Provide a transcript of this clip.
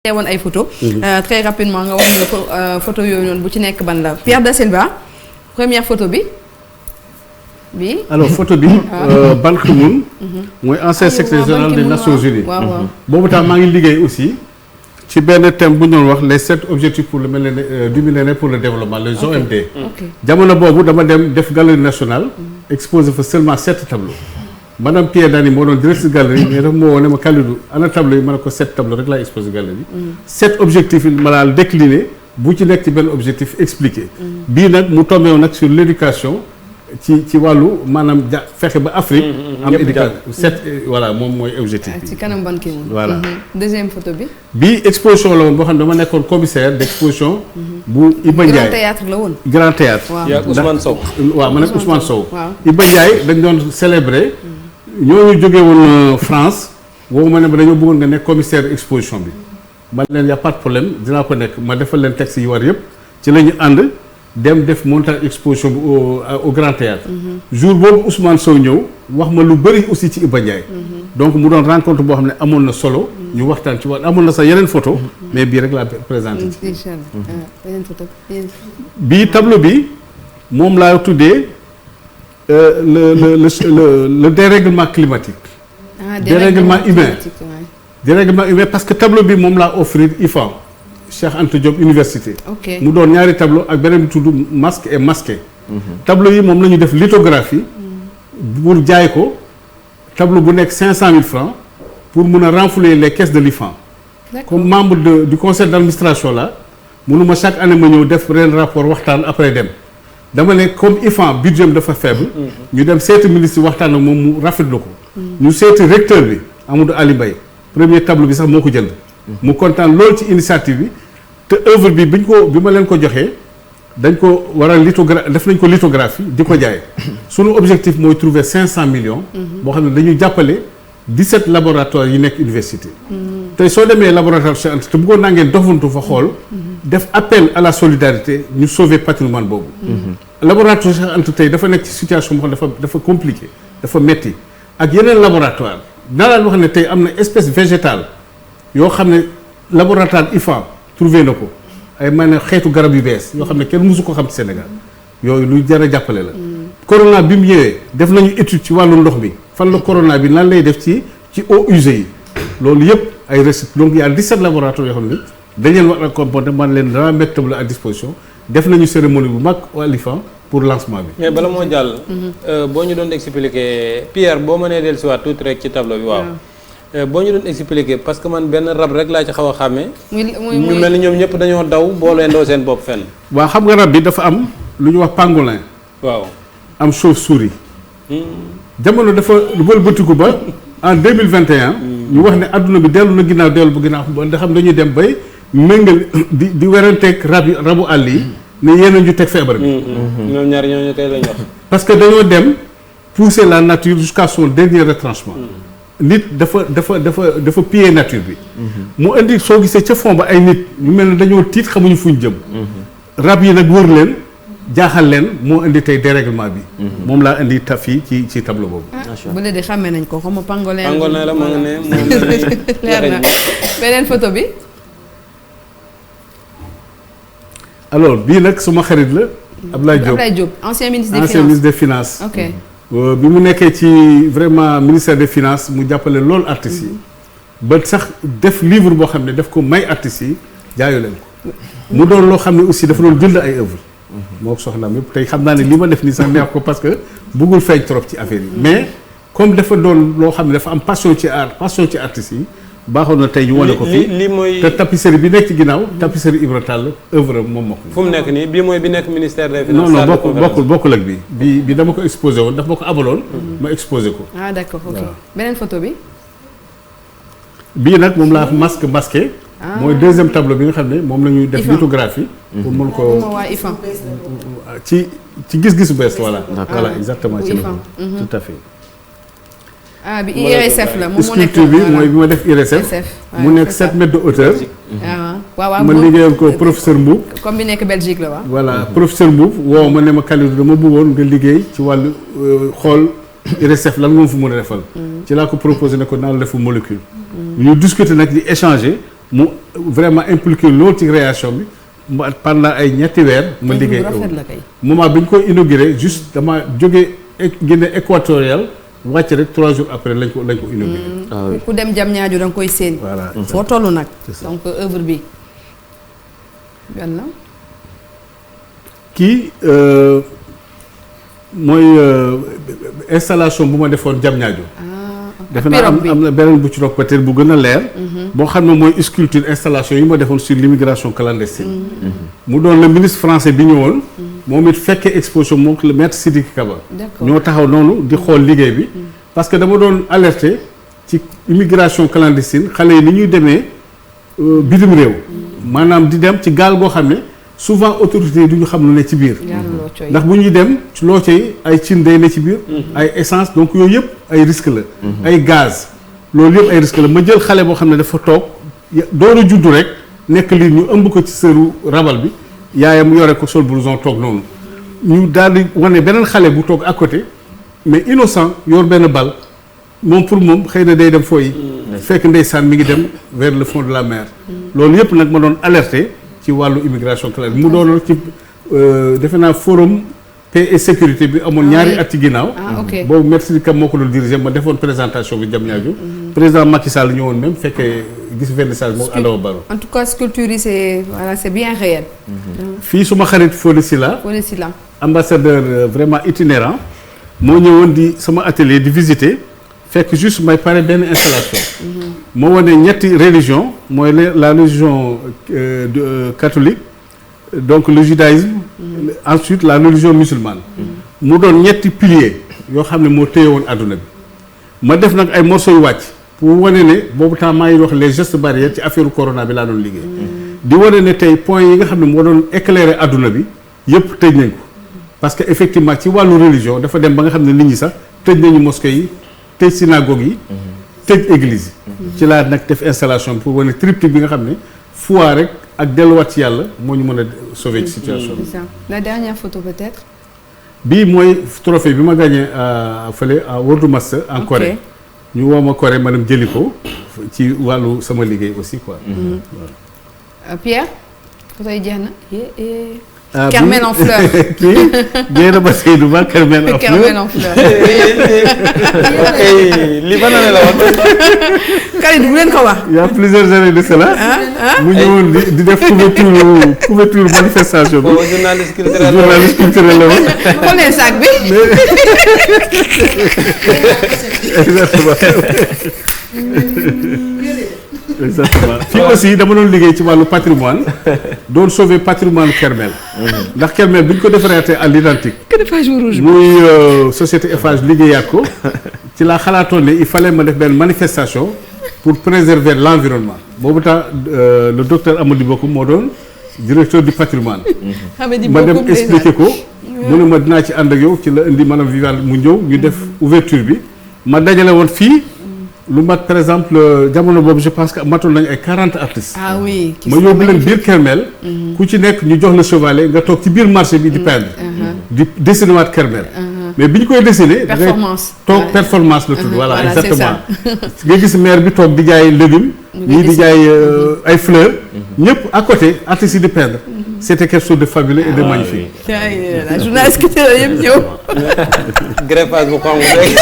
teewoon ay photo très rapidement nga wax ñu photo yooyu noonu bu ci nekk ban la Pierre Da Silva première photo bi alors photo bi Ban Ki-moon mooy ancien secrétaire général des Nations Unies boobu tam maa ngi liggéey aussi ci benn thème bu ñu doon wax les 7 objectifs pour le du millénaire pour le développement les OMD jamono boobu dama dem def galerie nationale exposé fa seulement 7 tableaux madame Pierre Dany moo doon directrice galerie mais dafa moo woo ne ma Kalidou ana tableau yi ma ne ko 7 tableaux rek laay exposé galerie 7 objectifs yi ma daal décliné bu ci nekk ci benn objectif expliqué bii nag mu tombé woon nag sur l'éducation ci wàllu maanaam fexe ba Afrique am éducation 7 voilà moom mooy objectif bi ci kanam Ban Ki-moon voilà deuxième photo bi bii exposition la woon boo xam ne dama nekkoon commissaire d'exposition bu Iba Ndiaye grand théâtre la woon grand théâtre yaa Ousmane Sow waaw ma nekk Ousmane Sow Iba Ndiaye dañ doon célébrer ñooñu jógee woon France woowu ma ne ba dañoo bëggoon nga nekk commissaire exposition bi ma leen y a pas de problème dinaa ko nekk ma defal leen texte yi war yëpp ci la ñu ànd dem def montage exposition bi au Grand Théâtre jour boobu Ousmane Sow ñëw wax ma lu bëri aussi ci Iba Ndiaye donc mu doon rencontre boo xam ne amoon na solo ñu waxtaan ci wax amoon na sax yeneen photo mais bii rek laa présenté bii tableau bi moom laa tuddee le dérèglement climatique dérèglement humain dérèglement humain parce que tableau bi moom laa offrir IFAN Cheikh Anta Diop université mu doon ñaari tableau ak beneen bi tudd masque et masqué tableau yi moom la ñu def lithographie pour jaay ko tableau bu nekk 500 000 francs pour mun a renflouer les caisses de l'IFAN comme membre du conseil d'administration là mënuma chaque année ma ñëw def ren rapport waxtaan après dem dama ne comme IFAN budget dafa faible ñu dem seeti ministre waxtaan ak moom mu rafetlu ko ñu seeti recteur bi Amadou Ali Mbaye premier tableau bi sax moo ko jënd mu kontaan loolu ci initiative bi te œuvre bi bi ma leen ko joxee dañ ko war a def nañ ko lithographie di ko jaay sunu objectif mooy trouver 500 millions boo xam ne dañuy jàppale 17 laboratoires yi nekk université tey soo demee laboratoire Cheikh Anta te bëggoon naa ngeen doxantu fa xool def appel à la solidarité ñu sauver patrimoine boobu laboratoire Cheikh Anta tey dafa nekk ci situation boo xam dafa compliqué dafa metti ak yeneen laboratoire naa daan wax ne tey am na espèce végétale yoo xam ne laboratoire IFAN trouvé na ko ay maanaam xeetu garab yu bees yoo xam ne kenn mësu ko xam ci Sénégal yooyu lu jar a jàppale la corona bi mu ñëwee def nañu étude ci wàllu ndox mi fan la corona bi lan lay def ci eaux usées yi loolu yëpp ay recettes donc il y a 17 laboratoires yoo xam ne dañ leen war a comporter man leen dana mettre tableau à disposition def nañu cérémonie bu mag au IFAN pour lancement bi. mais bala moo jàll. boo ñu doon expliquer Pierre boo mënee dellusiwaat tuuti rek ci tableau bi waaw. boo ñu doon expliquer parce que man benn rab rek laa ci xaw a xàmmee. ñu mel ni ñoom ñëpp dañoo daw boolee ndoo seen bopp fenn. waaw xam nga rab bi dafa am lu ñuy wax pangolin. waaw am chauve-souris. jamono dafa wëlbatiku ba en 2021. ñu wax ne adduna bi dellu na ginnaaw dellu bu ginnaaw ba nga xam dañuy dem bay méngal di weranteeg rabu àll yi. ne yéen a ñu teg feebar bi. ñoom ñaar ñooñu tey lañ wax. parce que dañoo dem pousser la nature jusqu'à son dernier retranchement. nit dafa piller nature bi. mu indi soo gisee ca fond ba ay nit ñu mel ne dañoo tiit xamuñu fuñ jëm. rab yi nag wër leen jaaxal leen moo indi tey dérèglement bi. moom laa indi fii ci tableau boobu. bu dee di xàmmee nañ ko xam nga pangolin. pangolin la moo nga ne moom leer na beneen photo bi. alors bii nag suma xarit la. Abdoulaye Diop ancien ministre des finances. ok bi mu nekkee ci vraiment ministère des finances mu jàppale loolu artistes yi. ba sax def livre boo xam ne daf ko may artistes yi jaayu leen ko. mu doon loo xam ne aussi dafa doon jënd ay œuvres. moo ko soxnaam yëpp tey xam naa ne li ma def nii sax neex ko parce que bëggul feeñ trop ci affaire yi. mais comme dafa doon loo xam ne dafa am passion ci art passion ci artistes yi. baaxoon na tey ñu wane ko fii li mooy te tapisserie bi nekk ci ginnaaw tapisserie Ibra Tall œuvre moom moo ko. fu mu nekk nii bii mooy bi nekk ministère des finances. non bokkul ak bi dama ko exposé woon daf ma ko abaloon. ma exposé ko. ah d'accord ok beneen photo bi. bii nag moom laa masque masqué. mooy deuxième tableau bi nga xam ne moom la ñuy def lithographie. pour mën ko ci gis-gisu bees voilà. voilà exactement ci la tout à fait. bi IRSF la moom moo nekk sculpture bi mooy bi ma def IRSF. mu nekk 7 mètres de hauteur. waaw ma liggéeyal ko professeur Mboub. comme bi nekk Belgique la waaw. voilà professeur Mboub woo ma ne ma Kalidou dama bëggoon nga liggéey ci wàllu xool IRSF lan nga ma fa mën a defal. ci laa ko proposé ne ko naa la defu molécule. ñu discuter nag di échanger mu vraiment impliqué loolu ci création bi pendant ay ñetti weer. ma liggéey moment bi ñu koy inauguré juste dama jógee Guinée équatoriale wàcc rek 3 jours après lañ ko inauguré. ku dem Diamniadio da nga koy séen. voilà foo toll nag. donc œuvre bi benn la. kii mooy installation bu ma defoon Diamniadio. defe naa am na beneen bu ci topp peut-être bu gën a leer. boo xam ne mooy sculpture installation yi ma defoon sur l'immigration clandestine. mu doon le ministre français bi ñëwoon. moom it fekkee exposition moom le maître Sidiki Kaba. ñoo taxaw noonu di xool liggéey bi. parce que dama doon alerter ci immigration clandestine xale yi ni ñuy demee bitim réew. maanaam di dem ci gaal goo xam ne souvent autorités yi du ñu xam lu ne ci biir. ndax bu ñuy dem loo cay ay cin day ne ci biir. ay essence donc yooyu yëpp ay risque la. ay gaz loolu yëpp ay risque la ma jël xale boo xam ne dafa toog door a juddu rek nekk lii ñu ëmb ko ci sëru rabal bi yaayam yore ko sol blouson toog noonu ñu daal di wane beneen xale bu toog à côté mais innocent yor benn bal moom pour moom xëy na day dem fooyi fekk ndeysaan mi ngi dem vers le fond de la mer. loolu yëpp nag ma doon alerter ci wàllu immigration clandestine mu doon ci defe naa forum paix et sécurité bi amoon ñaari at ci ginnaaw. boobu merci Kam moo ko doon dirigé ma defoon présentation bi Diamniadio. président Macky Sall ñëwoon même fekkee gis vernissage moo Adama Barrow. en tout cas sculpture yi c'est bien réel. fii suma xarit Fodé Sylla ambassadeur vraiment itinérant moo ñëwoon di sama atelier di visiter fekk juste may pare benn installation. moo wane ñetti religion mooy la religion catholique donc le judaïsme. ensuite la religion musulmane. mu doon ñetti piliers yoo xam ne moo téye woon adduna bi ma def nag ay morceaux yu wàcc pour wane ne boobu temps maa ngi wax les gestes barrières ci affaire corona bi laa doon liggéey. di wane ne tey points yi nga xam ne moo doon éclairer adduna bi yëpp tëj nañ ko parce que effectivement ci wàllu religion dafa dem ba nga xam ne nit ñi sax tëj nañu mosquée yi tëj synagogue yi. tëj église yi. ci laa nag def installation pour wane triptyque bi nga xam ne foi rek ak delluwaat ci yàlla moo ñu mën a sauver ci situation bi. La dernière photo peut-être. bii mooy trophée bi ma gagné fële à World Master en Corée. ñu woo ma Corée ma dem jëli ko ci wàllu sama liggéey aussi quoi. Pierre photo yi jeex na. Kermel en fleurs. kii Dieyna Ba Seydou Ba Kermel en fleurs. Kermel en fleurs. li ba na la wax. Khalid bu leen ko wax. il y a plusieurs années de cela. mu ñëwoon di def couverture manifestation bi. journaliste culturel la woon. xool leen sac bi. exactement fii aussi dama doon liggéey ci wàllu patrimoine doon sauver patrimoine Kermel. ndax Kermel bi ñu ko defaraatee à l'identique. muy société Eiffage liggéeyaat ko ci laa xalaatoon ne il fallait ma def benn manifestation pour préserver l'environnement boobu temps le docteur Amadou Bokoum moo doon directeur du patrimoine. ma dem expliquer ko. mu ne ma dinaa ci ànd ak yow ci la indi maanaam Viviane mu ñëw ñu def ouverture bi ma dajale woon fii. lu mat par exemple jamono boobu je pense que matoon nañu ay 40 artistes. ah oui ma yóbbu leen biir Kermel. ku ci nekk ñu jox la chevalet nga toog ci biir marché bi di peindre. di dessiner waat Kermel. mais bi ñu koy dessiner. performance toog performance la tudd. voilà exactement nga gis maire bi toog di jaay légumes. ñii di jaay ay fleurs. ñëpp à côté artistes yi di peindre. c'était quelque chose de fabuleux et de magnifique. la journaliste ki yëpp ñëw. greffage bu xonq rek.